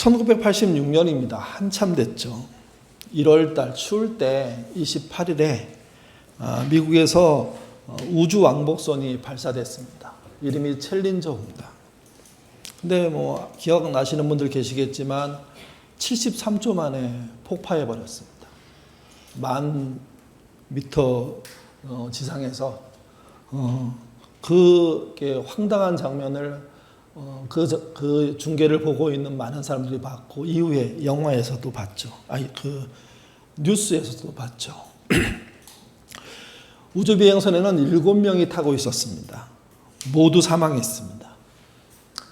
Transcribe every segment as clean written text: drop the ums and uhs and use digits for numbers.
1986년입니다. 한참 됐죠. 1월달 추울 때 28일에 미국에서 우주 왕복선이 발사됐습니다. 이름이 챌린저입니다. 근데 기억나시는 분들 계시겠지만 73초 만에 폭파해 버렸습니다. 10,000m 지상에서 그 황당한 장면을 그 중계를 보고 있는 많은 사람들이 봤고, 이후에 영화에서도 봤죠. 뉴스에서도 봤죠. 우주비행선에는 7명이 타고 있었습니다. 모두 사망했습니다.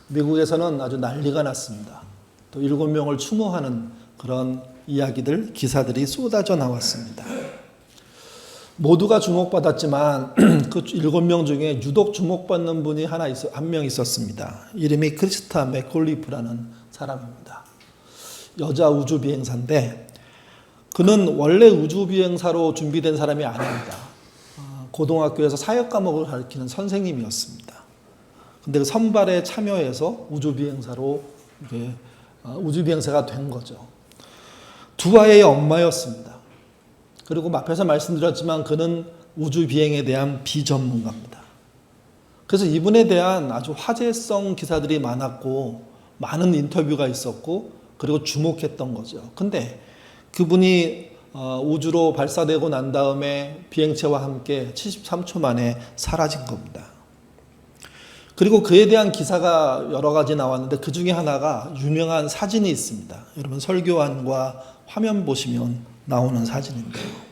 미국에서는 아주 난리가 났습니다. 또 7명을 추모하는 그런 이야기들, 기사들이 쏟아져 나왔습니다. 모두가 주목받았지만 그 7명 중에 유독 주목받는 분이 한 명 있었습니다. 이름이 크리스타 맥콜리프라는 사람입니다. 여자 우주비행사인데 그는 원래 우주비행사로 준비된 사람이 아닙니다. 고등학교에서 사역 과목을 가르치는 선생님이었습니다. 근데 그 선발에 참여해서 우주비행사가 된 거죠. 두 아이의 엄마였습니다. 그리고 앞에서 말씀드렸지만 그는 우주비행에 대한 비전문가입니다. 그래서 이분에 대한 아주 화제성 기사들이 많았고 많은 인터뷰가 있었고 그리고 주목했던 거죠. 근데 그분이 우주로 발사되고 난 다음에 비행체와 함께 73초 만에 사라진 겁니다. 그리고 그에 대한 기사가 여러 가지 나왔는데 그 중에 하나가 유명한 사진이 있습니다. 여러분 설교안과 화면 보시면 나오는 사진인데요.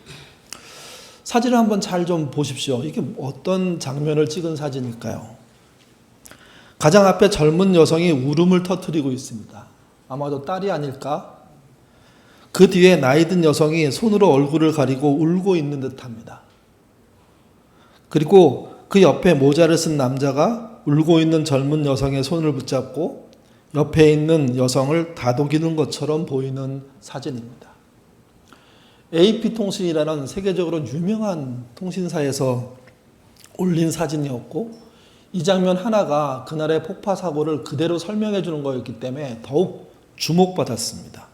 사진을 한번 잘 좀 보십시오. 이게 어떤 장면을 찍은 사진일까요? 가장 앞에 젊은 여성이 울음을 터뜨리고 있습니다. 아마도 딸이 아닐까? 그 뒤에 나이 든 여성이 손으로 얼굴을 가리고 울고 있는 듯합니다. 그리고 그 옆에 모자를 쓴 남자가 울고 있는 젊은 여성의 손을 붙잡고 옆에 있는 여성을 다독이는 것처럼 보이는 사진입니다. AP통신이라는 세계적으로 유명한 통신사에서 올린 사진이었고 이 장면 하나가 그날의 폭파 사고를 그대로 설명해 주는 거였기 때문에 더욱 주목받았습니다.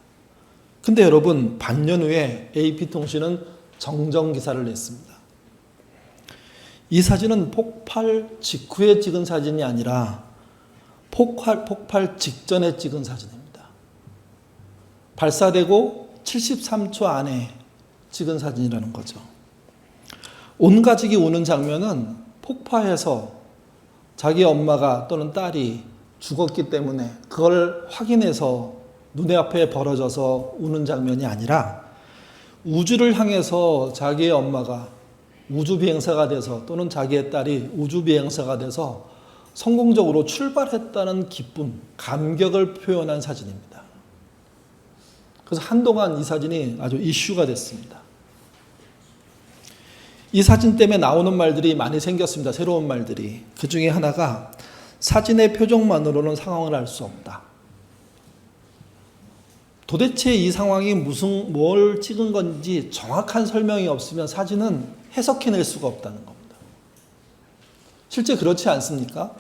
근데 여러분 반년 후에 AP통신은 정정 기사를 냈습니다. 이 사진은 폭발 직후에 찍은 사진이 아니라 폭발 직전에 찍은 사진입니다. 발사되고 73초 안에 찍은 사진이라는 거죠. 온 가족이 우는 장면은 폭파해서 자기 엄마가 또는 딸이 죽었기 때문에 그걸 확인해서 눈에 앞에 벌어져서 우는 장면이 아니라 우주를 향해서 자기의 엄마가 우주비행사가 돼서 또는 자기의 딸이 우주비행사가 돼서 성공적으로 출발했다는 기쁨, 감격을 표현한 사진입니다. 그래서 한동안 이 사진이 아주 이슈가 됐습니다. 이 사진 때문에 나오는 말들이 많이 생겼습니다. 새로운 말들이. 그 중에 하나가 사진의 표정만으로는 상황을 알 수 없다. 도대체 이 상황이 뭘 찍은 건지 정확한 설명이 없으면 사진은 해석해낼 수가 없다는 겁니다. 실제 그렇지 않습니까?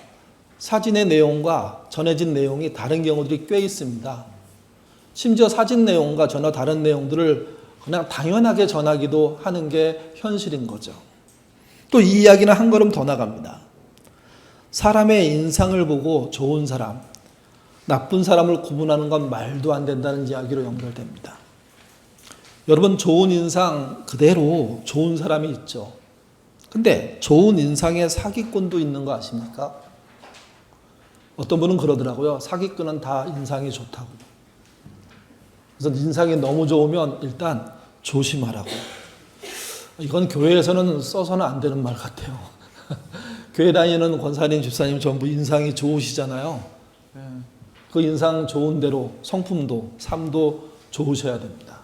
사진의 내용과 전해진 내용이 다른 경우들이 꽤 있습니다. 심지어 사진 내용과 전혀 다른 내용들을 그냥 당연하게 전하기도 하는 게 현실인 거죠. 또 이 이야기는 한 걸음 더 나갑니다. 사람의 인상을 보고 좋은 사람, 나쁜 사람을 구분하는 건 말도 안 된다는 이야기로 연결됩니다. 여러분 좋은 인상 그대로 좋은 사람이 있죠. 근데 좋은 인상에 사기꾼도 있는 거 아십니까? 어떤 분은 그러더라고요. 사기꾼은 다 인상이 좋다고. 그래서 인상이 너무 좋으면 일단 조심하라고. 이건 교회에서는 써서는 안 되는 말 같아요. 교회 다니는 권사님, 집사님 전부 인상이 좋으시잖아요. 그 인상 좋은 대로 성품도 삶도 좋으셔야 됩니다.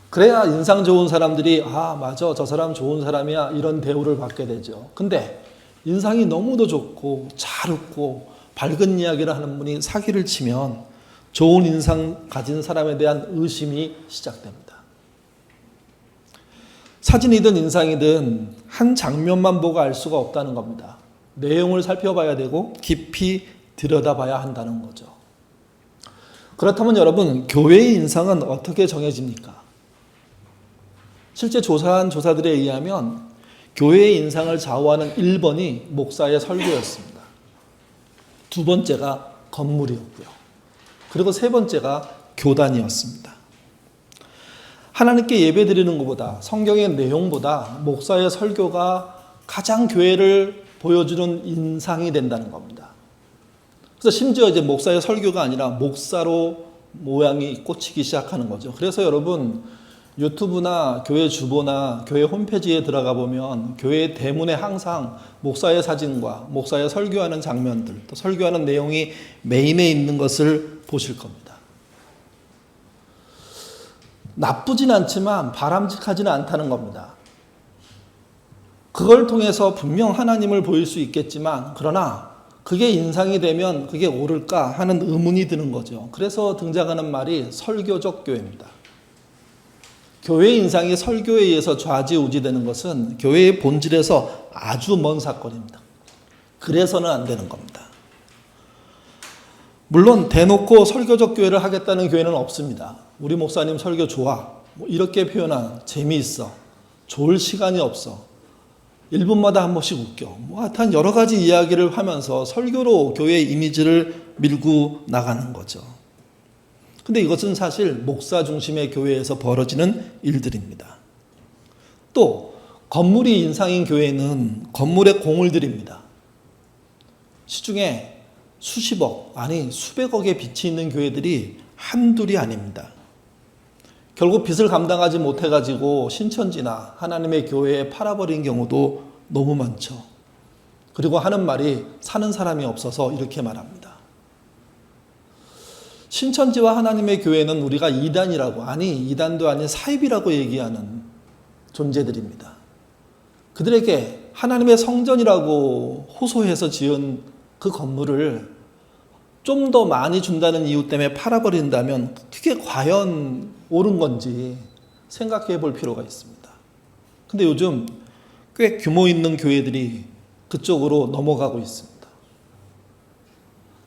그래야 인상 좋은 사람들이 맞아 저 사람 좋은 사람이야 이런 대우를 받게 되죠. 근데 인상이 너무도 좋고 잘 웃고 밝은 이야기를 하는 분이 사기를 치면 좋은 인상 가진 사람에 대한 의심이 시작됩니다. 사진이든 인상이든 한 장면만 보고 알 수가 없다는 겁니다. 내용을 살펴봐야 되고 깊이 들여다봐야 한다는 거죠. 그렇다면 여러분, 교회의 인상은 어떻게 정해집니까? 실제 조사한 조사들에 의하면 교회의 인상을 좌우하는 1번이 목사의 설교였습니다. 두 번째가 건물이었고요. 그리고 세 번째가 교단이었습니다. 하나님께 예배드리는 것보다, 성경의 내용보다 목사의 설교가 가장 교회를 보여주는 인상이 된다는 겁니다. 그래서 심지어 이제 목사의 설교가 아니라 목사로 모양이 꽂히기 시작하는 거죠. 그래서 여러분, 유튜브나 교회 주보나 교회 홈페이지에 들어가 보면 교회 대문에 항상 목사의 사진과 목사의 설교하는 장면들, 또 설교하는 내용이 메인에 있는 것을 보실 겁니다. 나쁘진 않지만 바람직하지는 않다는 겁니다. 그걸 통해서 분명 하나님을 보일 수 있겠지만, 그러나 그게 인상이 되면 그게 옳을까 하는 의문이 드는 거죠. 그래서 등장하는 말이 설교적 교회입니다. 교회의 인상이 설교에 의해서 좌지우지되는 것은 교회의 본질에서 아주 먼 사건입니다. 그래서는 안 되는 겁니다. 물론 대놓고 설교적 교회를 하겠다는 교회는 없습니다. 우리 목사님 설교 좋아, 이렇게 표현한, 재미있어, 좋을 시간이 없어, 1분마다 한 번씩 웃겨, 하여튼 여러 가지 이야기를 하면서 설교로 교회의 이미지를 밀고 나가는 거죠. 근데 이것은 사실 목사 중심의 교회에서 벌어지는 일들입니다. 또 건물이 인상인 교회는 건물에 공을 들입니다. 시중에 수십억, 아니 수백억의 빚이 있는 교회들이 한둘이 아닙니다. 결국 빚을 감당하지 못해가지고 신천지나 하나님의 교회에 팔아버린 경우도 너무 많죠. 그리고 하는 말이 사는 사람이 없어서 이렇게 말합니다. 신천지와 하나님의 교회는 우리가 이단이라고, 아니 이단도 아닌 사입이라고 얘기하는 존재들입니다. 그들에게 하나님의 성전이라고 호소해서 지은 그 건물을 좀 더 많이 준다는 이유 때문에 팔아버린다면 그게 과연 옳은 건지 생각해 볼 필요가 있습니다. 근데 요즘 꽤 규모 있는 교회들이 그쪽으로 넘어가고 있습니다.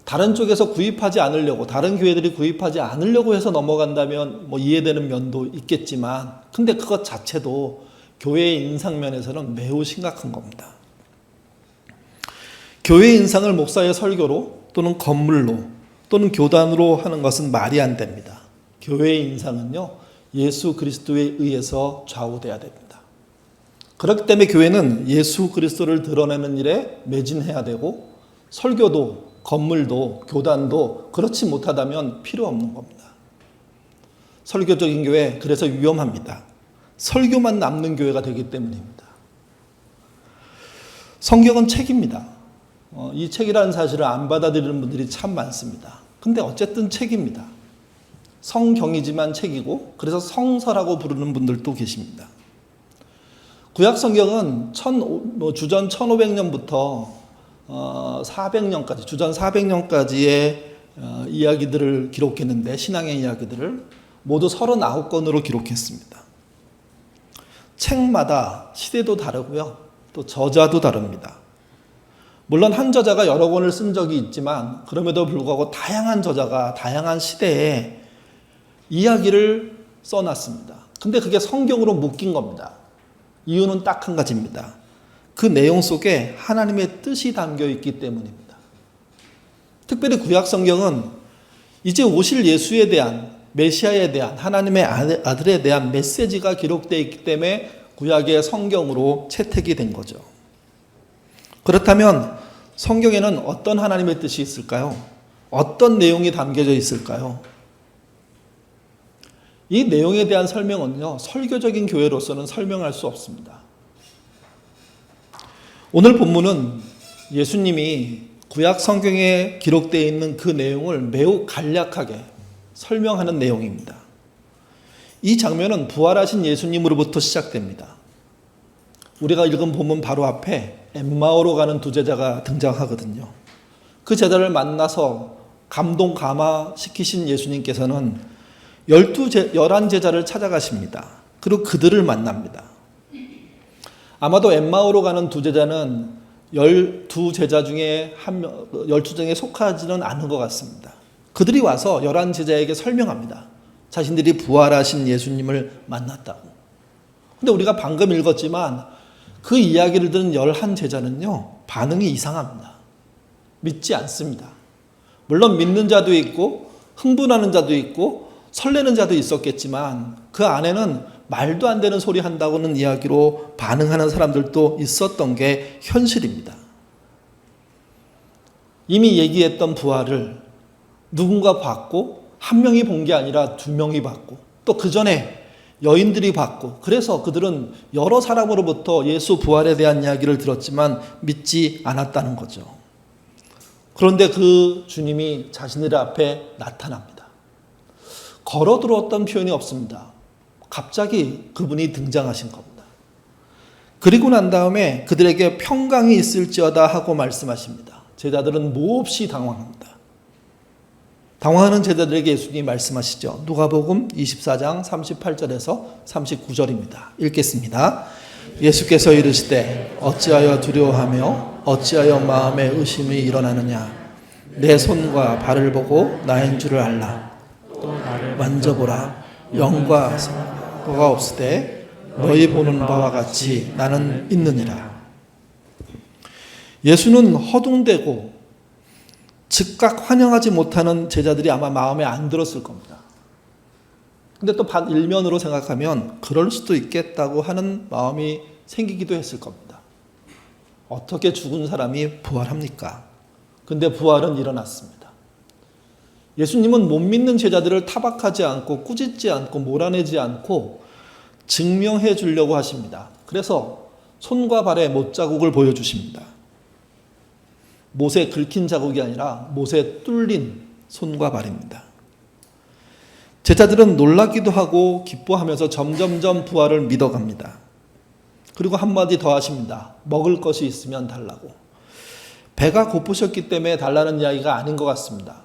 다른 쪽에서 구입하지 않으려고, 다른 교회들이 구입하지 않으려고 해서 넘어간다면 이해되는 면도 있겠지만, 근데 그것 자체도 교회의 인상면에서는 매우 심각한 겁니다. 교회의 인상을 목사의 설교로 또는 건물로 또는 교단으로 하는 것은 말이 안 됩니다. 교회의 인상은요, 예수 그리스도에 의해서 좌우돼야 됩니다. 그렇기 때문에 교회는 예수 그리스도를 드러내는 일에 매진해야 되고, 설교도 건물도 교단도 그렇지 못하다면 필요 없는 겁니다. 설교적인 교회, 그래서 위험합니다. 설교만 남는 교회가 되기 때문입니다. 성경은 책입니다. 이 책이라는 사실을 안 받아들이는 분들이 참 많습니다. 근데 어쨌든 책입니다. 성경이지만 책이고, 그래서 성서라고 부르는 분들도 계십니다. 구약 성경은 주전 1500년부터 400년까지, 주전 400년까지의 이야기들을 기록했는데, 신앙의 이야기들을 모두 39권으로 기록했습니다. 책마다 시대도 다르고요, 또 저자도 다릅니다. 물론 한 저자가 여러 권을 쓴 적이 있지만, 그럼에도 불구하고 다양한 저자가 다양한 시대에 이야기를 써놨습니다. 근데 그게 성경으로 묶인 겁니다. 이유는 딱 한 가지입니다. 그 내용 속에 하나님의 뜻이 담겨 있기 때문입니다. 특별히 구약 성경은 이제 오실 예수에 대한, 메시아에 대한, 하나님의 아들에 대한 메시지가 기록되어 있기 때문에 구약의 성경으로 채택이 된 거죠. 그렇다면 성경에는 어떤 하나님의 뜻이 있을까요? 어떤 내용이 담겨져 있을까요? 이 내용에 대한 설명은요, 설교적인 교회로서는 설명할 수 없습니다. 오늘 본문은 예수님이 구약 성경에 기록되어 있는 그 내용을 매우 간략하게 설명하는 내용입니다. 이 장면은 부활하신 예수님으로부터 시작됩니다. 우리가 읽은 본문 바로 앞에 엠마오로 가는 두 제자가 등장하거든요. 그 제자를 만나서 감동 감화시키신 예수님께서는 11제자를 찾아가십니다. 그리고 그들을 만납니다. 아마도 엠마오로 가는 두 제자는 12제자 중에 12중에 속하지는 않은 것 같습니다. 그들이 와서 11 제자에게 설명합니다. 자신들이 부활하신 예수님을 만났다고. 근데 우리가 방금 읽었지만 그 이야기를 들은 11 제자는요, 반응이 이상합니다. 믿지 않습니다. 물론 믿는 자도 있고 흥분하는 자도 있고 설레는 자도 있었겠지만 그 안에는 말도 안 되는 소리 한다고는 이야기로 반응하는 사람들도 있었던 게 현실입니다. 이미 얘기했던 부활을 누군가 봤고 한 명이 본 게 아니라 2명이 봤고 또 그 전에 여인들이 봤고 그래서 그들은 여러 사람으로부터 예수 부활에 대한 이야기를 들었지만 믿지 않았다는 거죠. 그런데 그 주님이 자신들 앞에 나타납니다. 걸어 들어왔던 표현이 없습니다. 갑자기 그분이 등장하신 겁니다. 그리고 난 다음에 그들에게 평강이 있을지어다 하고 말씀하십니다. 제자들은 몹시 당황합니다. 당황하는 제자들에게 예수님이 말씀하시죠. 누가복음 24장 38절에서 39절입니다. 읽겠습니다. 예수께서 이르시되 어찌하여 두려워하며 어찌하여 마음에 의심이 일어나느냐. 내 손과 발을 보고 나인 줄을 알라. 만져보라. 영과 성도가 없으되 너희 보는 바와 같이 나는 있느니라. 예수는 허둥대고 즉각 환영하지 못하는 제자들이 아마 마음에 안 들었을 겁니다. 근데 또 일면으로 생각하면 그럴 수도 있겠다고 하는 마음이 생기기도 했을 겁니다. 어떻게 죽은 사람이 부활합니까? 근데 부활은 일어났습니다. 예수님은 못 믿는 제자들을 타박하지 않고 꾸짖지 않고 몰아내지 않고 증명해 주려고 하십니다. 그래서 손과 발에 못자국을 보여주십니다. 못에 긁힌 자국이 아니라 못에 뚫린 손과 발입니다. 제자들은 놀라기도 하고 기뻐하면서 점점점 부활을 믿어갑니다. 그리고 한마디 더 하십니다. 먹을 것이 있으면 달라고. 배가 고프셨기 때문에 달라는 이야기가 아닌 것 같습니다.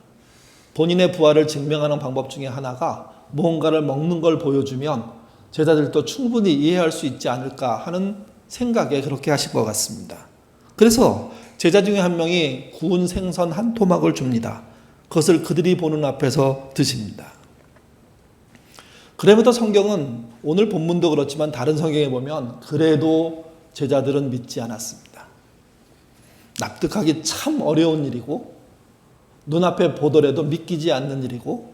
본인의 부활을 증명하는 방법 중에 하나가 무언가를 먹는 걸 보여주면 제자들도 충분히 이해할 수 있지 않을까 하는 생각에 그렇게 하신 것 같습니다. 그래서 제자 중에 한 명이 구운 생선 한 토막을 줍니다. 그것을 그들이 보는 앞에서 드십니다. 그래부터 성경은 오늘 본문도 그렇지만 다른 성경에 보면 그래도 제자들은 믿지 않았습니다. 납득하기 참 어려운 일이고 눈앞에 보더라도 믿기지 않는 일이고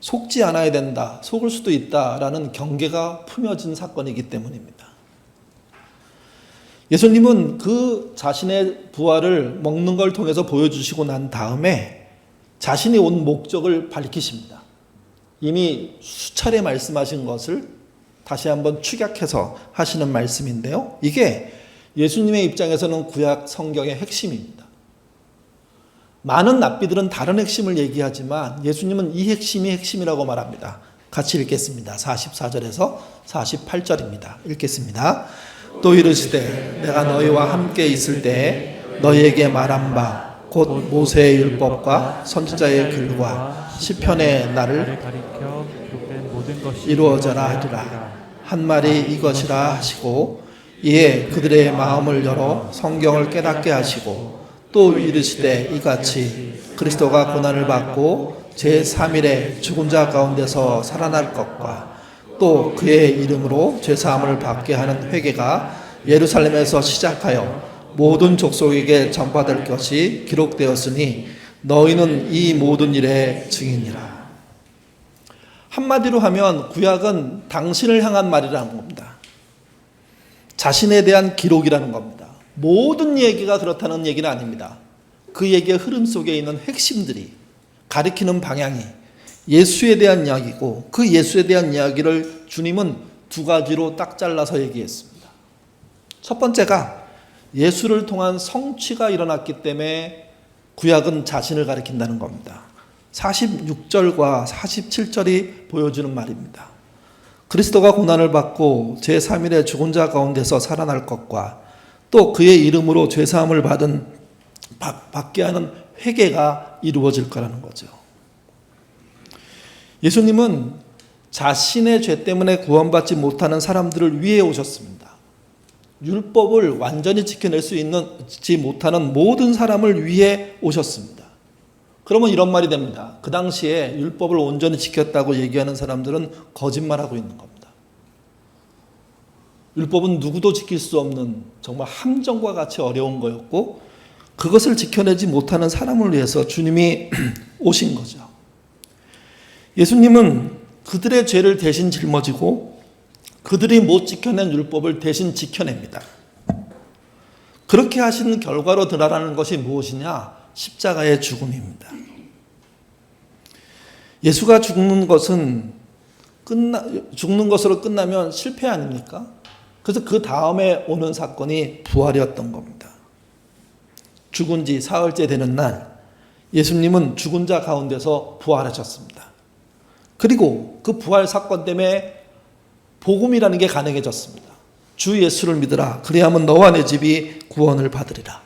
속지 않아야 된다, 속을 수도 있다라는 경계가 품어진 사건이기 때문입니다. 예수님은 그 자신의 부활을 먹는 걸 통해서 보여주시고 난 다음에 자신이 온 목적을 밝히십니다. 이미 수차례 말씀하신 것을 다시 한번 축약해서 하시는 말씀인데요. 이게 예수님의 입장에서는 구약 성경의 핵심입니다. 많은 납비들은 다른 핵심을 얘기하지만 예수님은 이 핵심이 핵심이라고 말합니다. 같이 읽겠습니다. 44절에서 48절입니다. 읽겠습니다. 또 이르시되 내가 너희와 함께 있을 때에 너희에게 말한 바 곧 모세의 율법과 선지자의 글과 시편의 나를 이루어져라 하리라. 한 말이 이것이라 하시고 이에 그들의 마음을 열어 성경을 깨닫게 하시고 또 이르시되 이같이 그리스도가 고난을 받고 제3일에 죽은 자 가운데서 살아날 것과 또 그의 이름으로 죄사함을 받게 하는 회개가 예루살렘에서 시작하여 모든 족속에게 전파될 것이 기록되었으니 너희는 이 모든 일의 증인이라. 한마디로 하면 구약은 당신을 향한 말이라는 겁니다. 자신에 대한 기록이라는 겁니다. 모든 얘기가 그렇다는 얘기는 아닙니다. 그 얘기의 흐름 속에 있는 핵심들이 가리키는 방향이 예수에 대한 이야기고 그 예수에 대한 이야기를 주님은 2가지로 딱 잘라서 얘기했습니다. 첫 번째가 예수를 통한 성취가 일어났기 때문에 구약은 자신을 가리킨다는 겁니다. 46절과 47절이 보여주는 말입니다. 그리스도가 고난을 받고 제3일에 죽은 자 가운데서 살아날 것과 또 그의 이름으로 죄사함을 받게 하는 회개가 이루어질 거라는 거죠. 예수님은 자신의 죄 때문에 구원받지 못하는 사람들을 위해 오셨습니다. 율법을 완전히 지켜낼 수 있지 못하는 모든 사람을 위해 오셨습니다. 그러면 이런 말이 됩니다. 그 당시에 율법을 온전히 지켰다고 얘기하는 사람들은 거짓말하고 있는 겁니다. 율법은 누구도 지킬 수 없는 정말 함정과 같이 어려운 거였고 그것을 지켜내지 못하는 사람을 위해서 주님이 오신 거죠. 예수님은 그들의 죄를 대신 짊어지고 그들이 못 지켜낸 율법을 대신 지켜냅니다. 그렇게 하신 결과로 드러나는 것이 무엇이냐? 십자가의 죽음입니다. 예수가 죽는 것으로 끝나면 실패 아닙니까? 그래서 그 다음에 오는 사건이 부활이었던 겁니다. 죽은 지 사흘째 되는 날 예수님은 죽은 자 가운데서 부활하셨습니다. 그리고 그 부활 사건 때문에 복음이라는 게 가능해졌습니다. 주 예수를 믿으라. 그리하면 너와 내 집이 구원을 받으리라.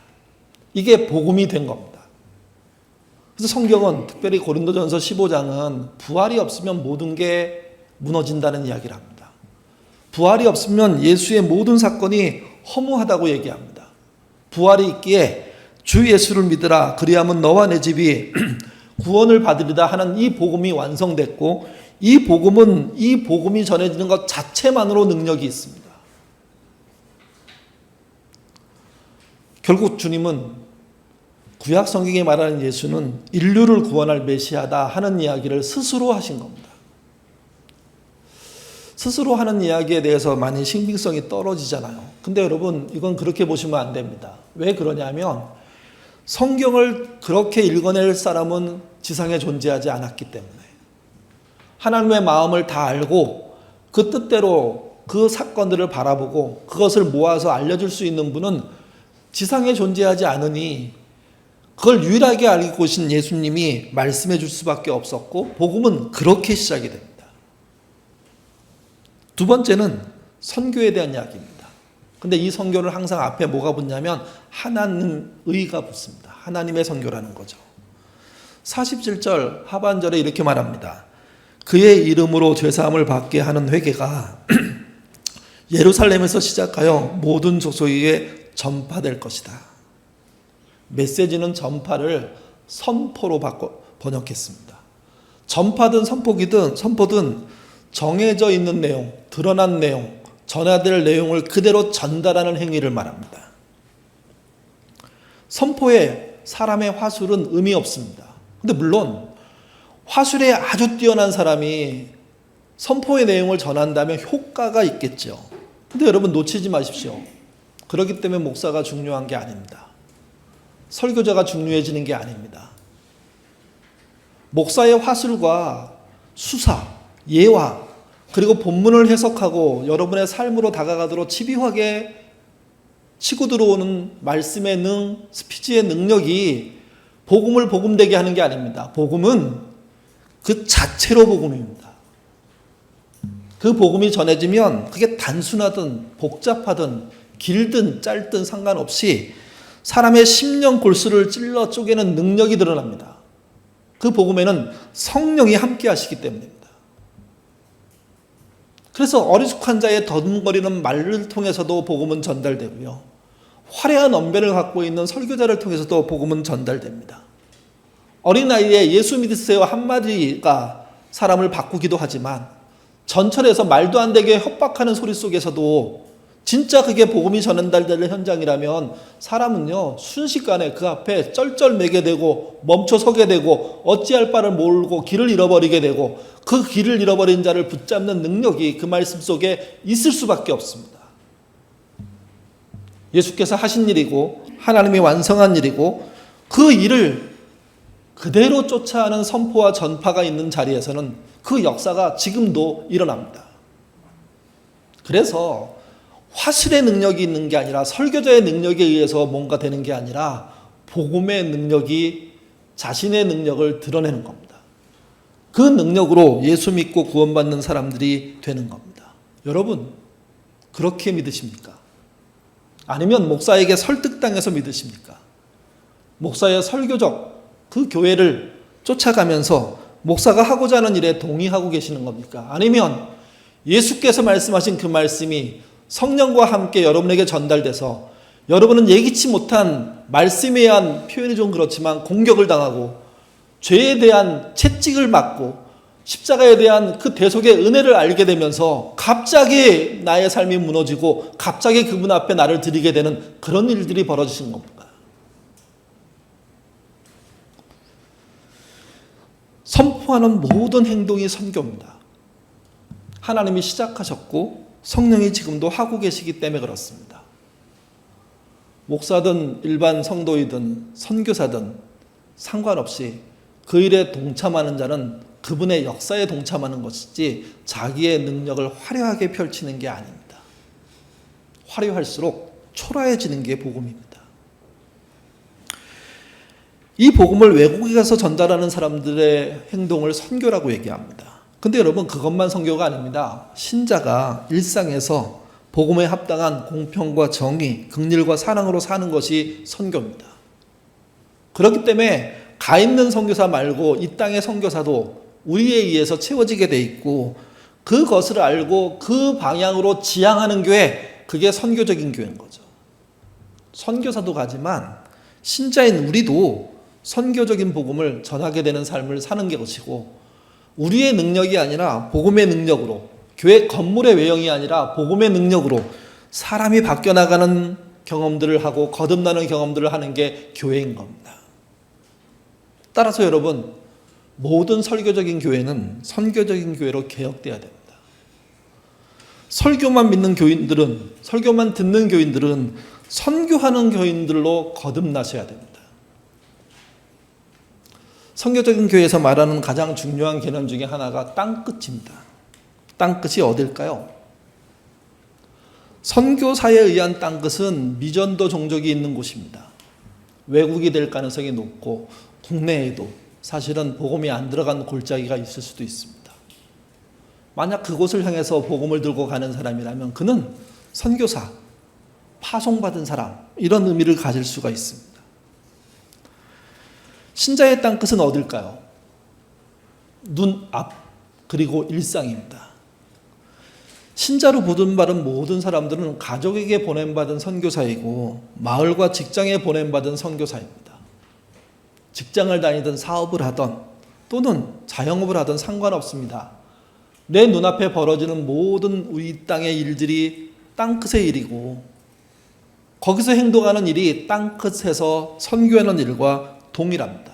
이게 복음이 된 겁니다. 그래서 성경은 특별히 고린도전서 15장은 부활이 없으면 모든 게 무너진다는 이야기를 합니다. 부활이 없으면 예수의 모든 사건이 허무하다고 얘기합니다. 부활이 있기에 주 예수를 믿으라. 그리하면 너와 내 집이 구원을 받으리라 하는 이 복음이 완성됐고 이 복음이 전해지는 것 자체만으로 능력이 있습니다. 결국 주님은 구약 성경에 말하는 예수는 인류를 구원할 메시아다 하는 이야기를 스스로 하신 겁니다. 스스로 하는 이야기에 대해서 많이 신빙성이 떨어지잖아요. 근데 여러분 이건 그렇게 보시면 안 됩니다. 왜 그러냐면 성경을 그렇게 읽어낼 사람은 지상에 존재하지 않았기 때문에 하나님의 마음을 다 알고 그 뜻대로 그 사건들을 바라보고 그것을 모아서 알려줄 수 있는 분은 지상에 존재하지 않으니 그걸 유일하게 알고 계신 예수님이 말씀해 줄 수밖에 없었고 복음은 그렇게 시작이 됩니다. 두 번째는 선교에 대한 이야기입니다. 근데 이 선교를 항상 앞에 뭐가 붙냐면 하나님의가 붙습니다. 하나님의 선교라는 거죠. 47절 하반절에 이렇게 말합니다. 그의 이름으로 죄사함을 받게 하는 회개가 예루살렘에서 시작하여 모든 족속에게 전파될 것이다. 메시지는 전파를 선포로 번역했습니다. 전파든 선포든 정해져 있는 내용, 드러난 내용, 전해야 될 내용을 그대로 전달하는 행위를 말합니다. 선포에 사람의 화술은 의미 없습니다. 근데 물론 화술에 아주 뛰어난 사람이 선포의 내용을 전한다면 효과가 있겠죠. 근데 여러분 놓치지 마십시오. 그렇기 때문에 목사가 중요한 게 아닙니다. 설교자가 중요해지는 게 아닙니다. 목사의 화술과 수사, 예화, 그리고 본문을 해석하고 여러분의 삶으로 다가가도록 집요하게 치고 들어오는 말씀의 스피치의 능력이 복음을 복음되게 하는 게 아닙니다. 복음은 그 자체로 복음입니다. 그 복음이 전해지면 그게 단순하든 복잡하든 길든 짧든 상관없이 사람의 심령 골수를 찔러 쪼개는 능력이 드러납니다. 그 복음에는 성령이 함께 하시기 때문입니다. 그래서 어리숙한 자의 더듬거리는 말을 통해서도 복음은 전달되고요. 화려한 언변을 갖고 있는 설교자를 통해서도 복음은 전달됩니다. 어린아이의 예수 믿으세요 한마디가 사람을 바꾸기도 하지만 전철에서 말도 안 되게 협박하는 소리 속에서도 진짜 그게 복음이 전달되는 현장이라면 사람은요 순식간에 그 앞에 쩔쩔매게 되고 멈춰서게 되고 어찌할 바를 모르고 길을 잃어버리게 되고 그 길을 잃어버린 자를 붙잡는 능력이 그 말씀 속에 있을 수밖에 없습니다. 예수께서 하신 일이고 하나님이 완성한 일이고 그 일을 그대로 쫓아하는 선포와 전파가 있는 자리에서는 그 역사가 지금도 일어납니다. 그래서 화술의 능력이 있는 게 아니라 설교자의 능력에 의해서 뭔가 되는 게 아니라 복음의 능력이 자신의 능력을 드러내는 겁니다. 그 능력으로 예수 믿고 구원받는 사람들이 되는 겁니다. 여러분 그렇게 믿으십니까? 아니면 목사에게 설득당해서 믿으십니까? 목사의 설교적 그 교회를 쫓아가면서 목사가 하고자 하는 일에 동의하고 계시는 겁니까? 아니면 예수께서 말씀하신 그 말씀이 성령과 함께 여러분에게 전달돼서 여러분은 예기치 못한 말씀에 의한 표현이 좀 그렇지만 공격을 당하고 죄에 대한 채찍을 맞고 십자가에 대한 그 대속의 은혜를 알게 되면서 갑자기 나의 삶이 무너지고 갑자기 그분 앞에 나를 드리게 되는 그런 일들이 벌어지신 겁니다. 선포하는 모든 행동이 선교입니다. 하나님이 시작하셨고 성령이 지금도 하고 계시기 때문에 그렇습니다. 목사든 일반 성도이든 선교사든 상관없이 그 일에 동참하는 자는 그분의 역사에 동참하는 것이지 자기의 능력을 화려하게 펼치는 게 아닙니다. 화려할수록 초라해지는 게 복음입니다. 이 복음을 외국에 가서 전달하는 사람들의 행동을 선교라고 얘기합니다. 근데 여러분, 그것만 선교가 아닙니다. 신자가 일상에서 복음에 합당한 공평과 정의, 긍휼과 사랑으로 사는 것이 선교입니다. 그렇기 때문에 가 있는 선교사 말고 이 땅의 선교사도 우리에 의해서 채워지게 돼 있고, 그것을 알고 그 방향으로 지향하는 교회, 그게 선교적인 교회인 거죠. 선교사도 가지만 신자인 우리도 선교적인 복음을 전하게 되는 삶을 사는 게 것이고, 우리의 능력이 아니라 복음의 능력으로, 교회 건물의 외형이 아니라 복음의 능력으로 사람이 바뀌어나가는 경험들을 하고 거듭나는 경험들을 하는 게 교회인 겁니다. 따라서 여러분, 모든 설교적인 교회는 선교적인 교회로 개혁돼야 됩니다. 설교만 믿는 교인들은, 설교만 듣는 교인들은 선교하는 교인들로 거듭나셔야 됩니다. 선교적인 교회에서 말하는 가장 중요한 개념 중에 하나가 땅끝입니다. 땅끝이 어딜까요? 선교사에 의한 땅끝은 미전도 종족이 있는 곳입니다. 외국이 될 가능성이 높고 국내에도 사실은 복음이 안 들어간 골짜기가 있을 수도 있습니다. 만약 그곳을 향해서 복음을 들고 가는 사람이라면 그는 선교사, 파송받은 사람, 이런 의미를 가질 수가 있습니다. 신자의 땅끝은 어딜까요? 눈앞, 그리고 일상입니다. 신자로 부름받은 모든 사람들은 가족에게 보냄받은 선교사이고 마을과 직장에 보냄받은 선교사입니다. 직장을 다니든 사업을 하든 또는 자영업을 하든 상관없습니다. 내 눈앞에 벌어지는 모든 우리 땅의 일들이 땅끝의 일이고, 거기서 행동하는 일이 땅끝에서 선교하는 일과 동일합니다.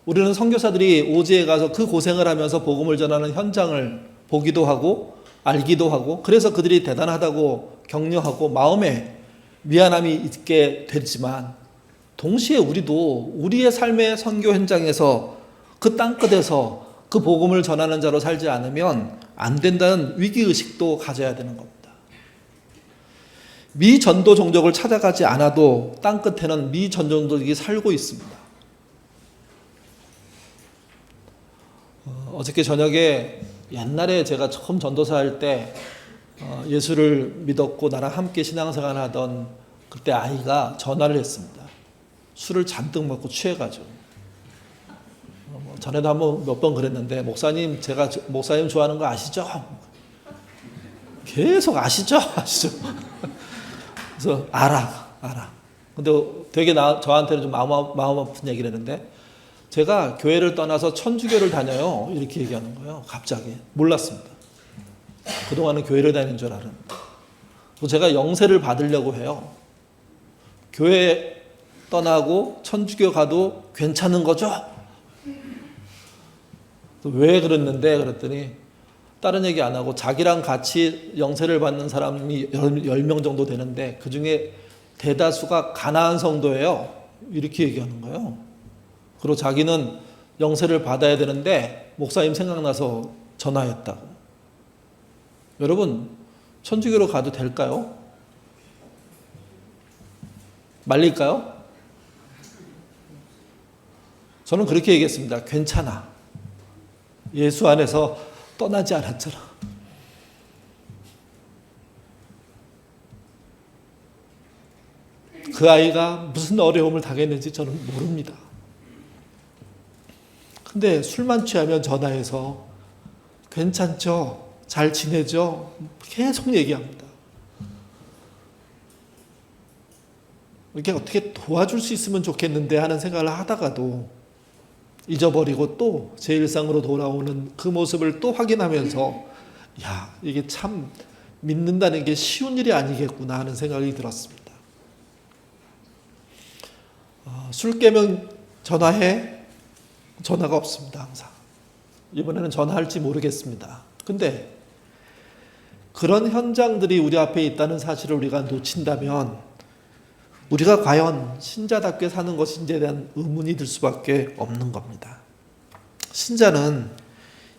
우리는 선교사들이 오지에 가서 그 고생을 하면서 복음을 전하는 현장을 보기도 하고 알기도 하고, 그래서 그들이 대단하다고 격려하고 마음에 미안함이 있게 되지만, 동시에 우리도 우리의 삶의 선교 현장에서 그 땅끝에서 그 복음을 전하는 자로 살지 않으면 안 된다는 위기의식도 가져야 되는 겁니다. 미전도 종족을 찾아가지 않아도 땅끝에는 미전도 종족이 살고 있습니다. 어저께 저녁에 옛날에 제가 처음 전도사 할 때 예수를 믿었고 나랑 함께 신앙생활 하던 그때 아이가 전화를 했습니다. 술을 잔뜩 먹고 취해가지고. 전에도 한번 몇 번 그랬는데, 목사님, 제가 목사님 좋아하는 거 아시죠? 계속 아시죠? 그래서 알아. 근데 되게 저한테는 좀 마음 아픈 얘기를 했는데, 제가 교회를 떠나서 천주교를 다녀요. 이렇게 얘기하는 거예요. 갑자기. 몰랐습니다. 그동안은 교회를 다니는 줄 알았는데. 제가 영세를 받으려고 해요. 교회 떠나고 천주교 가도 괜찮은 거죠? 왜 그랬는데 그랬더니 다른 얘기 안 하고 자기랑 같이 영세를 받는 사람이 10명 정도 되는데 그중에 대다수가 가나안 성도예요. 이렇게 얘기하는 거예요. 그리고 자기는 영세를 받아야 되는데 목사님 생각나서 전화했다고. 여러분, 천주교로 가도 될까요? 말릴까요? 저는 그렇게 얘기했습니다. 괜찮아. 예수 안에서 떠나지 않았잖아. 그 아이가 무슨 어려움을 당했는지 저는 모릅니다. 근데 술만 취하면 전화해서 괜찮죠? 잘 지내죠? 계속 얘기합니다. 이렇게 어떻게 도와줄 수 있으면 좋겠는데 하는 생각을 하다가도 잊어버리고 또 제 일상으로 돌아오는 그 모습을 또 확인하면서 야, 이게 참 믿는다는 게 쉬운 일이 아니겠구나 하는 생각이 들었습니다. 술 깨면 전화해? 전화가 없습니다. 항상. 이번에는 전화할지 모르겠습니다. 근데 그런 현장들이 우리 앞에 있다는 사실을 우리가 놓친다면 우리가 과연 신자답게 사는 것인지에 대한 의문이 들 수밖에 없는 겁니다. 신자는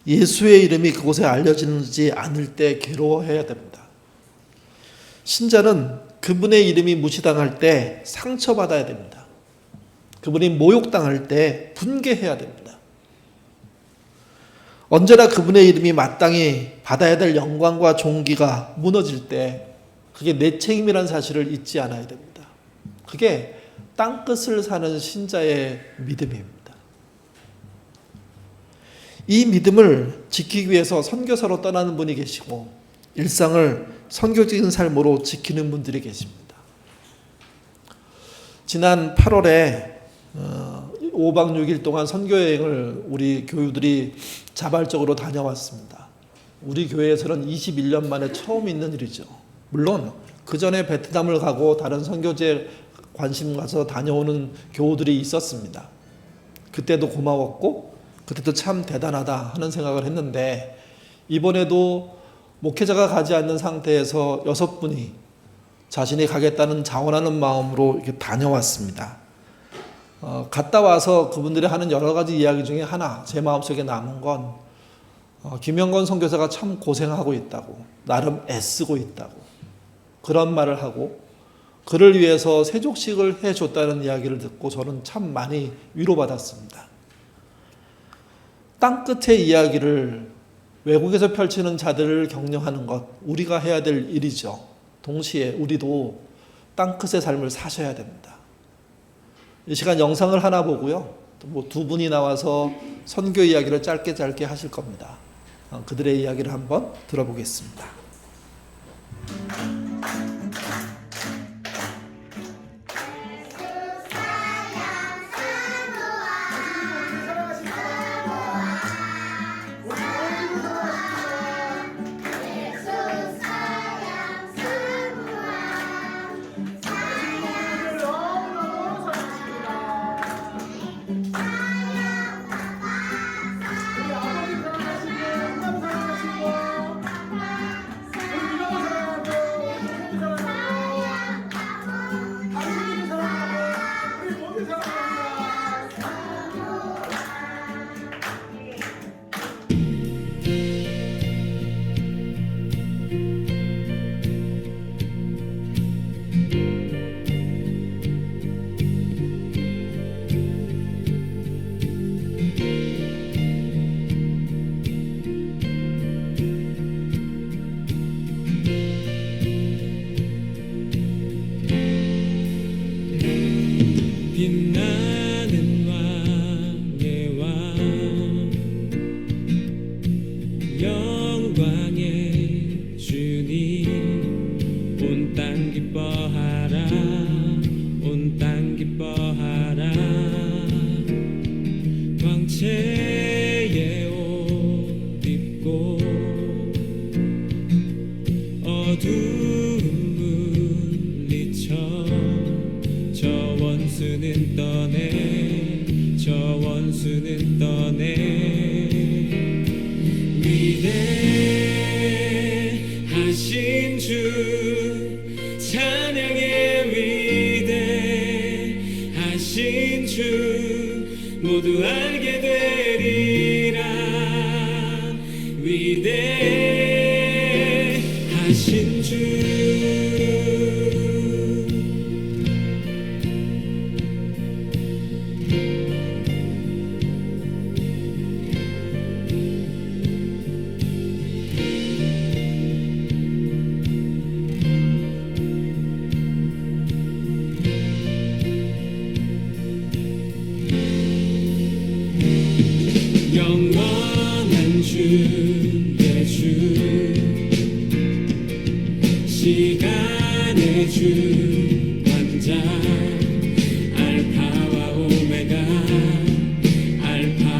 예수의 이름이 그곳에 알려지지 않을 때 괴로워해야 됩니다. 신자는 그분의 이름이 무시당할 때 상처받아야 됩니다. 그분이 모욕당할 때 분개해야 됩니다. 언제나 그분의 이름이 마땅히 받아야 될 영광과 존귀가 무너질 때 그게 내 책임이라는 사실을 잊지 않아야 됩니다. 그게 땅끝을 사는 신자의 믿음입니다. 이 믿음을 지키기 위해서 선교사로 떠나는 분이 계시고 일상을 선교적인 삶으로 지키는 분들이 계십니다. 지난 8월에 5박 6일 동안 선교여행을 우리 교우들이 자발적으로 다녀왔습니다. 우리 교회에서는 21년 만에 처음 있는 일이죠. 물론 그 전에 베트남을 가고 다른 선교지에 관심 가서 다녀오는 교우들이 있었습니다. 그때도 고마웠고 그때도 참 대단하다 하는 생각을 했는데 이번에도 목회자가 가지 않는 상태에서 6분이 자신이 가겠다는 자원하는 마음으로 이렇게 다녀왔습니다. 갔다 와서 그분들이 하는 여러 가지 이야기 중에 하나 제 마음속에 남은 건 김영건 선교사가 참 고생하고 있다고, 나름 애쓰고 있다고 그런 말을 하고 그를 위해서 세족식을 해줬다는 이야기를 듣고 저는 참 많이 위로받았습니다. 땅끝의 이야기를 외국에서 펼치는 자들을 격려하는 것 우리가 해야 될 일이죠. 동시에 우리도 땅끝의 삶을 사셔야 됩니다. 이 시간 영상을 하나 보고요. 뭐 두 분이 나와서 선교 이야기를 짧게 하실 겁니다. 그들의 이야기를 한번 들어보겠습니다. 빛나는 왕의 왕 영광의 주님 온 땅 기뻐하라 온 땅 기뻐하라 광채의 옷 입고 어두운 물리쳐 저 원수는 떠내 저 원수는 떠내 위대하신 주 찬양의 위대하신 주 모두 알게 되리라 위대하신 주 영원한 주의 주 시간의 주 왕자 알파와 오메가 알파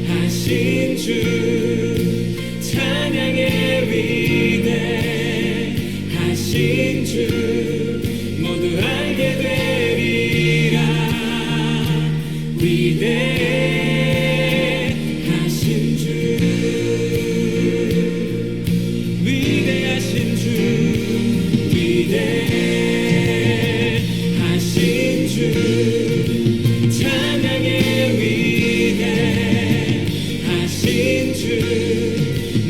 위대하신 주 찬양해 위대하신 주 모두 알게 되리라 위대하신 주 위대하신 주 위대하신 주 찬양해 위대하신 주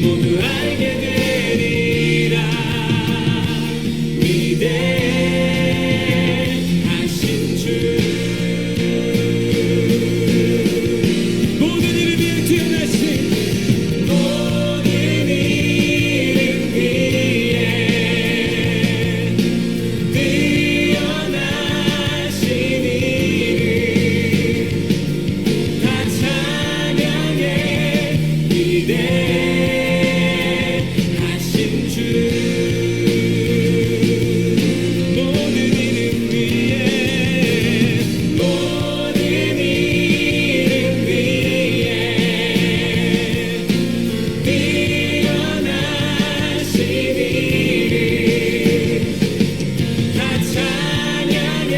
모두 알게 되리라 위대하신 주 모든 이름 위에 뛰어나신 모든 이름 위에 뛰어나신 이름 다 찬양해 위대하신 주 모든 이름 위에 모든 이름 위에 뛰어나신 이름 다 찬양해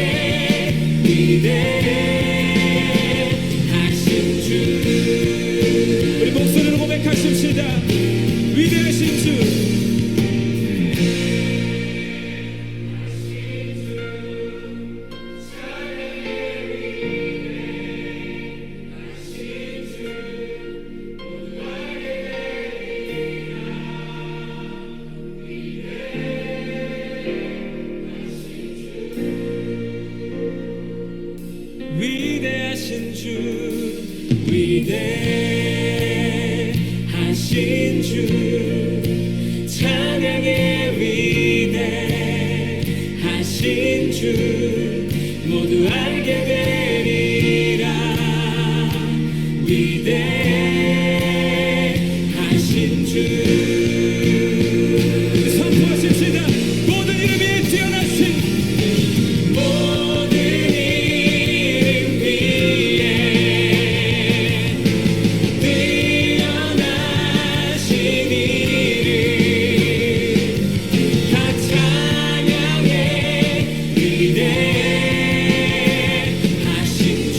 위대하신 주 우리 목소리로 고백하십시다 위대하신 주 위대하신 주 위대하신 주 찬양해 위대하신 주 모두 알게 되리라 위대하신 주 선포하십시다 모든 이름 위에 뛰어나신 모든 이름 위에 뛰어나신 이름 다 찬양해 위대하신 주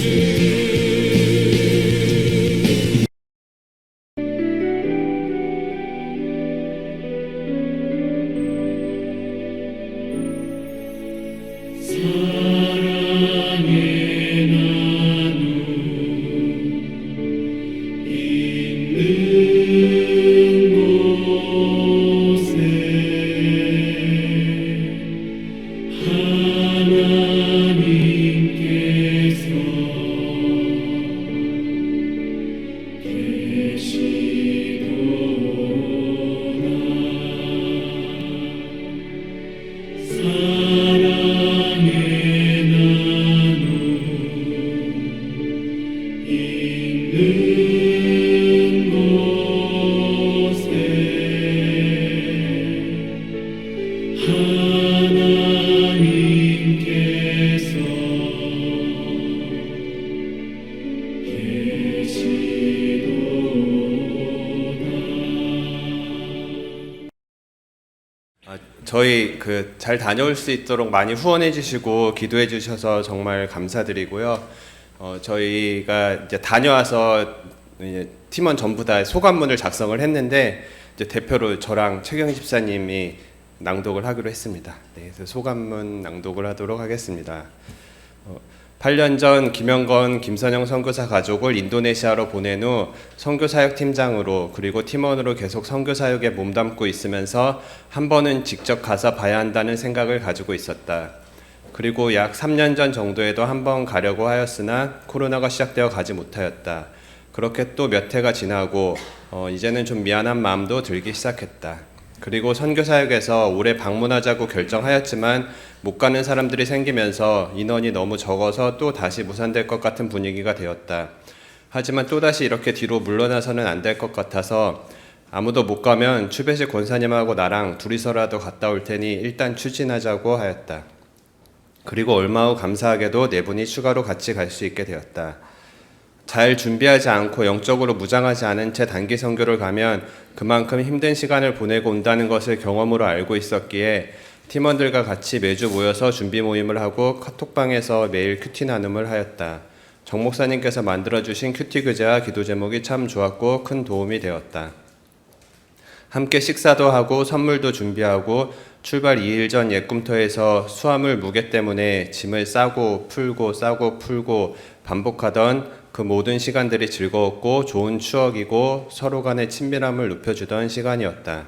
사랑의 나눔 있는 곳에 하나님께서 계시도다 사랑의 나눔 있는 곳에 하나님께서 계시도다 저희 잘 다녀올 수 있도록 많이 후원해 주시고 기도해 주셔서 정말 감사드리고요. 저희가 이제 다녀와서 이제 팀원 전부 다 소감문을 작성을 했는데 이제 대표로 저랑 최경희 집사님이 낭독을 하기로 했습니다. 네, 그래서 소감문 낭독을 하도록 하겠습니다. 8년 전 김영건, 김선영 선교사 가족을 인도네시아로 보낸 후 선교사역 팀장으로 그리고 팀원으로 계속 선교사역에 몸담고 있으면서 한 번은 직접 가서 봐야 한다는 생각을 가지고 있었다. 그리고 약 3년 전 정도에도 한 번 가려고 하였으나 코로나가 시작되어 가지 못하였다. 그렇게 또 몇 해가 지나고 이제는 좀 미안한 마음도 들기 시작했다. 그리고 선교사역에서 올해 방문하자고 결정하였지만 못 가는 사람들이 생기면서 인원이 너무 적어서 또 다시 무산될 것 같은 분위기가 되었다. 하지만 또다시 이렇게 뒤로 물러나서는 안 될 것 같아서 아무도 못 가면 추배식 권사님하고 나랑 둘이서라도 갔다 올 테니 일단 추진하자고 하였다. 그리고 얼마 후 감사하게도 네 분이 추가로 같이 갈 수 있게 되었다. 잘 준비하지 않고 영적으로 무장하지 않은 채 단기 선교를 가면 그만큼 힘든 시간을 보내고 온다는 것을 경험으로 알고 있었기에 팀원들과 같이 매주 모여서 준비 모임을 하고 카톡방에서 매일 큐티 나눔을 하였다. 정 목사님께서 만들어주신 큐티 교재와 기도 제목이 참 좋았고 큰 도움이 되었다. 함께 식사도 하고 선물도 준비하고 출발 2일 전 옛꿈터에서 수화물 무게 때문에 짐을 싸고 풀고 반복하던 그 모든 시간들이 즐거웠고 좋은 추억이고 서로 간의 친밀함을 높여주던 시간이었다.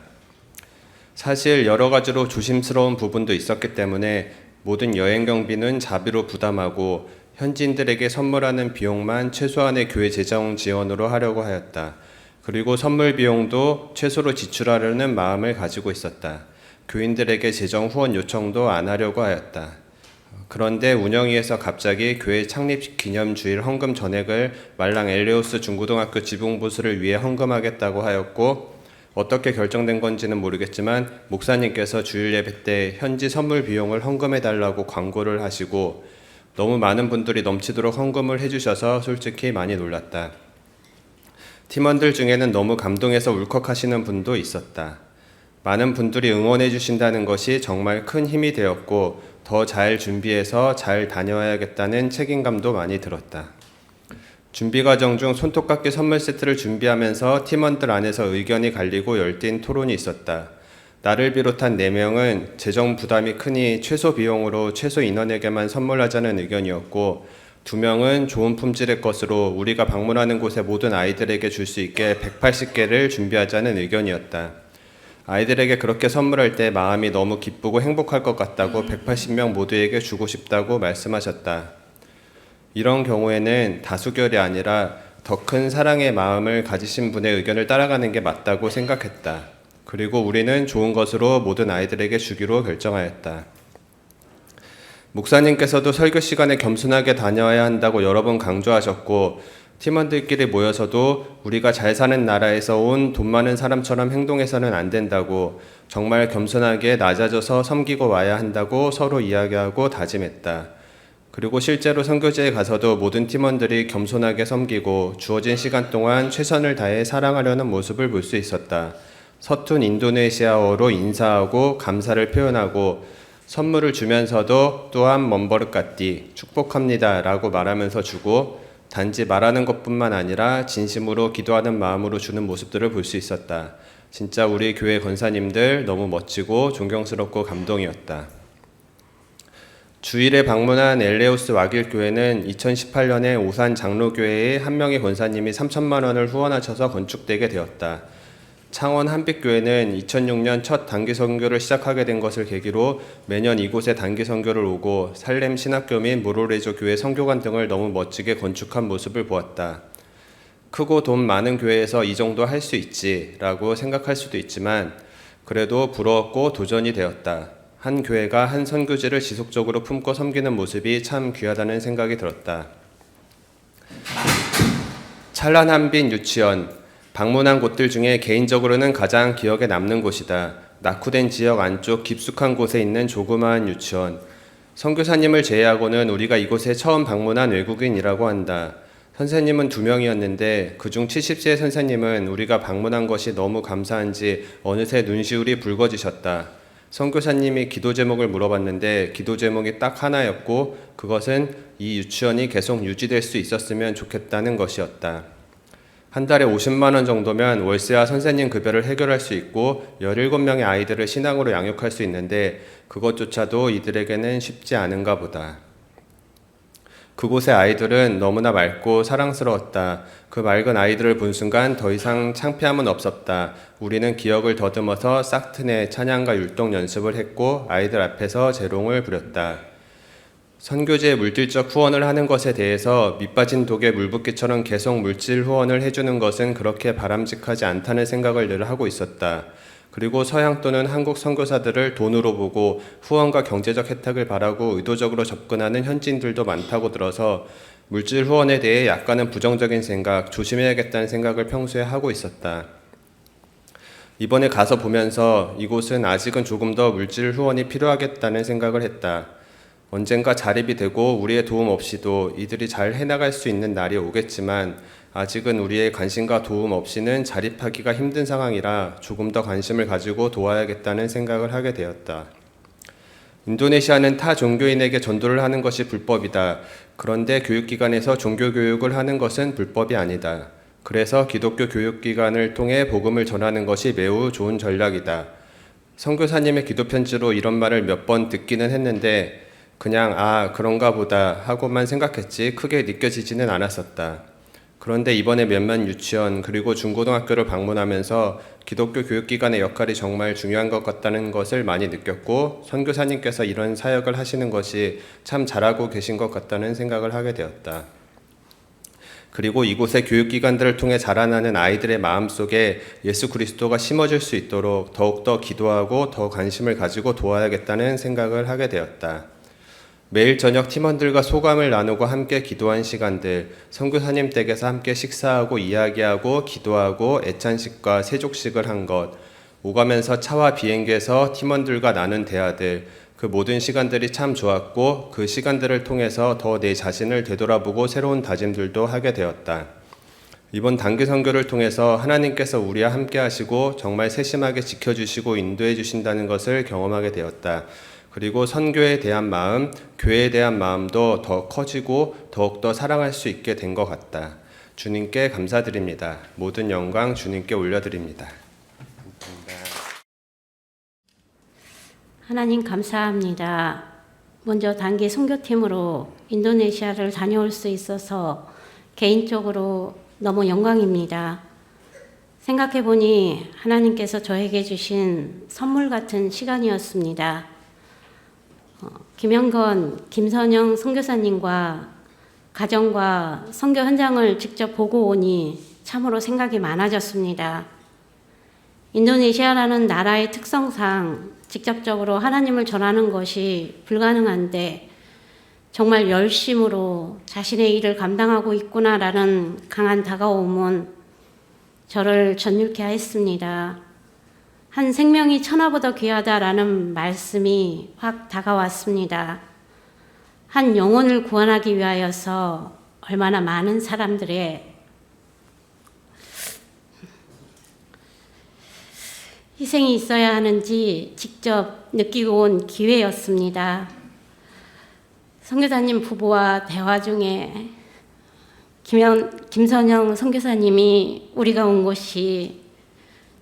사실 여러 가지로 조심스러운 부분도 있었기 때문에 모든 여행 경비는 자비로 부담하고 현지인들에게 선물하는 비용만 최소한의 교회 재정 지원으로 하려고 하였다. 그리고 선물 비용도 최소로 지출하려는 마음을 가지고 있었다. 교인들에게 재정 후원 요청도 안 하려고 하였다. 그런데 운영위에서 갑자기 교회 창립 기념주일 헌금 전액을 말랑 엘레오스 중고등학교 지붕보수를 위해 헌금하겠다고 하였고 어떻게 결정된 건지는 모르겠지만 목사님께서 주일 예배 때 현지 선물 비용을 헌금해달라고 광고를 하시고 너무 많은 분들이 넘치도록 헌금을 해주셔서 솔직히 많이 놀랐다. 팀원들 중에는 너무 감동해서 울컥하시는 분도 있었다. 많은 분들이 응원해 주신다는 것이 정말 큰 힘이 되었고 더 잘 준비해서 잘 다녀야겠다는 책임감도 많이 들었다. 준비 과정 중 손톱깎이 선물 세트를 준비하면서 팀원들 안에서 의견이 갈리고 열띤 토론이 있었다. 나를 비롯한 4명은 재정 부담이 크니 최소 비용으로 최소 인원에게만 선물하자는 의견이었고 2명은 좋은 품질의 것으로 우리가 방문하는 곳의 모든 아이들에게 줄 수 있게 180개를 준비하자는 의견이었다. 아이들에게 그렇게 선물할 때 마음이 너무 기쁘고 행복할 것 같다고 180명 모두에게 주고 싶다고 말씀하셨다. 이런 경우에는 다수결이 아니라 더 큰 사랑의 마음을 가지신 분의 의견을 따라가는 게 맞다고 생각했다. 그리고 우리는 좋은 것으로 모든 아이들에게 주기로 결정하였다. 목사님께서도 설교 시간에 겸손하게 다녀야 한다고 여러 번 강조하셨고 팀원들끼리 모여서도 우리가 잘 사는 나라에서 온 돈 많은 사람처럼 행동해서는 안 된다고 정말 겸손하게 낮아져서 섬기고 와야 한다고 서로 이야기하고 다짐했다. 그리고 실제로 선교지에 가서도 모든 팀원들이 겸손하게 섬기고 주어진 시간 동안 최선을 다해 사랑하려는 모습을 볼 수 있었다. 서툰 인도네시아어로 인사하고 감사를 표현하고 선물을 주면서도 또한 먼버릇 같디 축복합니다 라고 말하면서 주고 단지 말하는 것뿐만 아니라 진심으로 기도하는 마음으로 주는 모습들을 볼 수 있었다. 진짜 우리 교회 권사님들 너무 멋지고 존경스럽고 감동이었다. 주일에 방문한 엘레오스 와길교회는 2018년에 오산 장로교회의 한 명의 권사님이 3천만 원을 후원하셔서 건축되게 되었다. 창원 한빛교회는 2006년 첫 단기 선교를 시작하게 된 것을 계기로 매년 이곳에 단기 선교를 오고 살렘 신학교 및 모로레조 교회 선교관 등을 너무 멋지게 건축한 모습을 보았다. 크고 돈 많은 교회에서 이 정도 할 수 있지 라고 생각할 수도 있지만 그래도 부러웠고 도전이 되었다. 한 교회가 한 선교지를 지속적으로 품고 섬기는 모습이 참 귀하다는 생각이 들었다. 찬란한 빛 유치원, 방문한 곳들 중에 개인적으로는 가장 기억에 남는 곳이다. 낙후된 지역 안쪽 깊숙한 곳에 있는 조그마한 유치원. 선교사님을 제외하고는 우리가 이곳에 처음 방문한 외국인이라고 한다. 선생님은 2명이었는데 그중 70세의 선생님은 우리가 방문한 것이 너무 감사한지 어느새 눈시울이 붉어지셨다. 선교사님이 기도 제목을 물어봤는데 기도 제목이 딱 하나였고 그것은 이 유치원이 계속 유지될 수 있었으면 좋겠다는 것이었다. 한 달에 50만 원 정도면 월세와 선생님 급여를 해결할 수 있고 17명의 아이들을 신앙으로 양육할 수 있는데 그것조차도 이들에게는 쉽지 않은가 보다. 그곳의 아이들은 너무나 맑고 사랑스러웠다. 그 맑은 아이들을 본 순간 더 이상 창피함은 없었다. 우리는 기억을 더듬어서 싹트네 찬양과 율동 연습을 했고 아이들 앞에서 재롱을 부렸다. 선교지에 물질적 후원을 하는 것에 대해서 밑빠진 독에 물붓기처럼 계속 물질 후원을 해주는 것은 그렇게 바람직하지 않다는 생각을 늘 하고 있었다. 그리고 서양 또는 한국 선교사들을 돈으로 보고 후원과 경제적 혜택을 바라고 의도적으로 접근하는 현지인들도 많다고 들어서 물질 후원에 대해 약간은 부정적인 생각, 조심해야겠다는 생각을 평소에 하고 있었다. 이번에 가서 보면서 이곳은 아직은 조금 더 물질 후원이 필요하겠다는 생각을 했다. 언젠가 자립이 되고 우리의 도움 없이도 이들이 잘 해나갈 수 있는 날이 오겠지만 아직은 우리의 관심과 도움 없이는 자립하기가 힘든 상황이라 조금 더 관심을 가지고 도와야겠다는 생각을 하게 되었다. 인도네시아는 타 종교인에게 전도를 하는 것이 불법이다. 그런데 교육기관에서 종교교육을 하는 것은 불법이 아니다. 그래서 기독교 교육기관을 통해 복음을 전하는 것이 매우 좋은 전략이다. 선교사님의 기도편지로 이런 말을 몇 번 듣기는 했는데 그냥 그런가 보다 하고만 생각했지 크게 느껴지지는 않았었다. 그런데 이번에 몇몇 유치원 그리고 중고등학교를 방문하면서 기독교 교육기관의 역할이 정말 중요한 것 같다는 것을 많이 느꼈고 선교사님께서 이런 사역을 하시는 것이 참 잘하고 계신 것 같다는 생각을 하게 되었다. 그리고 이곳의 교육기관들을 통해 자라나는 아이들의 마음속에 예수 그리스도가 심어질 수 있도록 더욱더 기도하고 더 관심을 가지고 도와야겠다는 생각을 하게 되었다. 매일 저녁 팀원들과 소감을 나누고 함께 기도한 시간들, 선교사님 댁에서 함께 식사하고 이야기하고 기도하고 애찬식과 세족식을 한 것, 오가면서 차와 비행기에서 팀원들과 나눈 대화들, 그 모든 시간들이 참 좋았고 그 시간들을 통해서 더 내 자신을 되돌아보고 새로운 다짐들도 하게 되었다. 이번 단기 선교를 통해서 하나님께서 우리와 함께 하시고 정말 세심하게 지켜주시고 인도해 주신다는 것을 경험하게 되었다. 그리고 선교에 대한 마음, 교회에 대한 마음도 더 커지고 더욱더 사랑할 수 있게 된 것 같다. 주님께 감사드립니다. 모든 영광 주님께 올려드립니다. 하나님 감사합니다. 먼저 단기 선교팀으로 인도네시아를 다녀올 수 있어서 개인적으로 너무 영광입니다. 생각해보니 하나님께서 저에게 주신 선물 같은 시간이었습니다. 김영건, 김선영 선교사님과 가정과 선교 현장을 직접 보고 오니 참으로 생각이 많아졌습니다. 인도네시아라는 나라의 특성상 직접적으로 하나님을 전하는 것이 불가능한데 정말 열심으로 자신의 일을 감당하고 있구나라는 강한 다가옴은 저를 전율케 하였습니다. 한 생명이 천하보다 귀하다라는 말씀이 확 다가왔습니다. 한 영혼을 구원하기 위하여서 얼마나 많은 사람들의 희생이 있어야 하는지 직접 느끼고 온 기회였습니다. 선교사님 부부와 대화 중에 김선영 선교사님이 우리가 온 곳이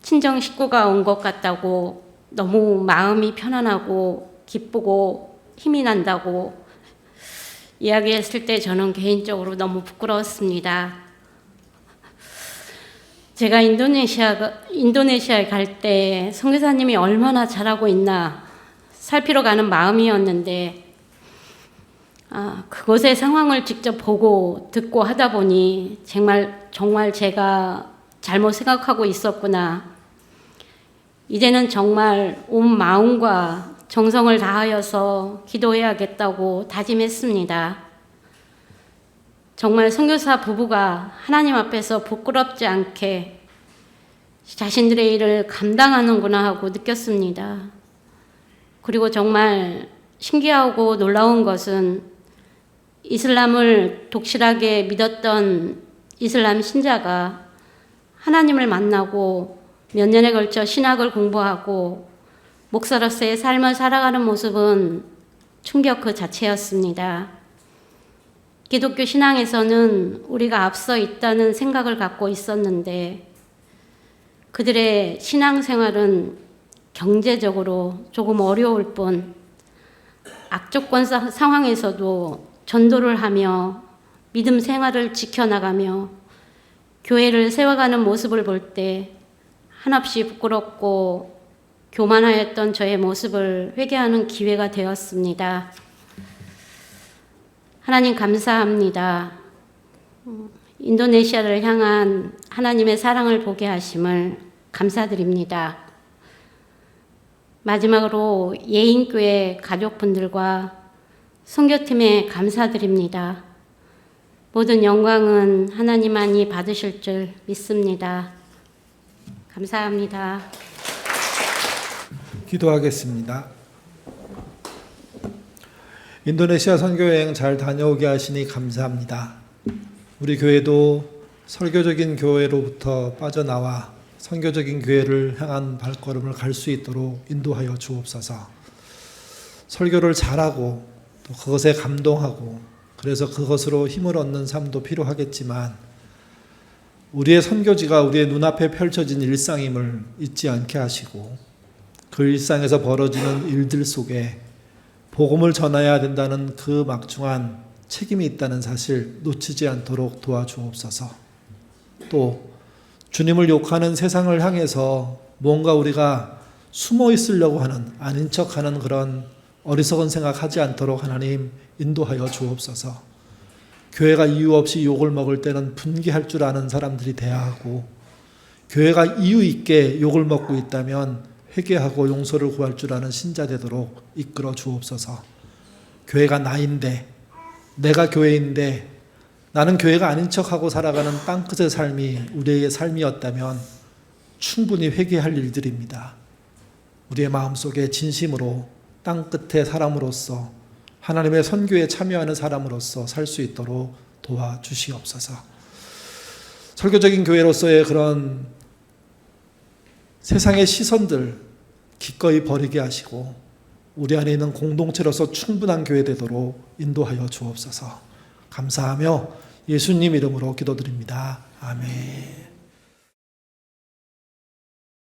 친정 식구가 온 것 같다고 너무 마음이 편안하고 기쁘고 힘이 난다고 이야기했을 때 저는 개인적으로 너무 부끄러웠습니다. 제가 인도네시아에 갈 때 선교사님이 얼마나 잘하고 있나 살피러 가는 마음이었는데 그곳의 상황을 직접 보고 듣고 하다 보니 정말 제가 잘못 생각하고 있었구나. 이제는 정말 온 마음과 정성을 다하여서 기도해야겠다고 다짐했습니다. 정말 선교사 부부가 하나님 앞에서 부끄럽지 않게 자신들의 일을 감당하는구나 하고 느꼈습니다. 그리고 정말 신기하고 놀라운 것은 이슬람을 독실하게 믿었던 이슬람 신자가 하나님을 만나고 몇 년에 걸쳐 신학을 공부하고 목사로서의 삶을 살아가는 모습은 충격 그 자체였습니다. 기독교 신앙에서는 우리가 앞서 있다는 생각을 갖고 있었는데 그들의 신앙생활은 경제적으로 조금 어려울 뿐 악조건 상황에서도 전도를 하며 믿음 생활을 지켜나가며 교회를 세워가는 모습을 볼 때 한없이 부끄럽고 교만하였던 저의 모습을 회개하는 기회가 되었습니다. 하나님 감사합니다. 인도네시아를 향한 하나님의 사랑을 보게 하심을 감사드립니다. 마지막으로 예인교회 가족분들과 선교팀에 감사드립니다. 모든 영광은 하나님만이 받으실 줄 믿습니다. 감사합니다. 기도하겠습니다. 인도네시아 선교여행 잘 다녀오게 하시니 감사합니다. 우리 교회도 설교적인 교회로부터 빠져나와 선교적인 교회를 향한 발걸음을 갈 수 있도록 인도하여 주옵소서. 설교를 잘하고 또 그것에 감동하고 그래서 그것으로 힘을 얻는 삶도 필요하겠지만 우리의 선교지가 우리의 눈앞에 펼쳐진 일상임을 잊지 않게 하시고 그 일상에서 벌어지는 일들 속에 복음을 전해야 된다는 그 막중한 책임이 있다는 사실 놓치지 않도록 도와주옵소서. 또 주님을 욕하는 세상을 향해서 뭔가 우리가 숨어 있으려고 하는 아닌 척하는 그런 어리석은 생각하지 않도록 하나님 인도하여 주옵소서. 교회가 이유 없이 욕을 먹을 때는 분개할 줄 아는 사람들이 돼야 하고 교회가 이유 있게 욕을 먹고 있다면 회개하고 용서를 구할 줄 아는 신자 되도록 이끌어 주옵소서. 교회가 나인데 내가 교회인데 나는 교회가 아닌 척하고 살아가는 땅끝의 삶이 우리의 삶이었다면 충분히 회개할 일들입니다. 우리의 마음속에 진심으로 땅끝의 사람으로서 하나님의 선교에 참여하는 사람으로서 살 수 있도록 도와주시옵소서. 설교적인 교회로서의 그런 세상의 시선들 기꺼이 버리게 하시고 우리 안에 있는 공동체로서 충분한 교회 되도록 인도하여 주옵소서. 감사하며 예수님 이름으로 기도드립니다. 아멘.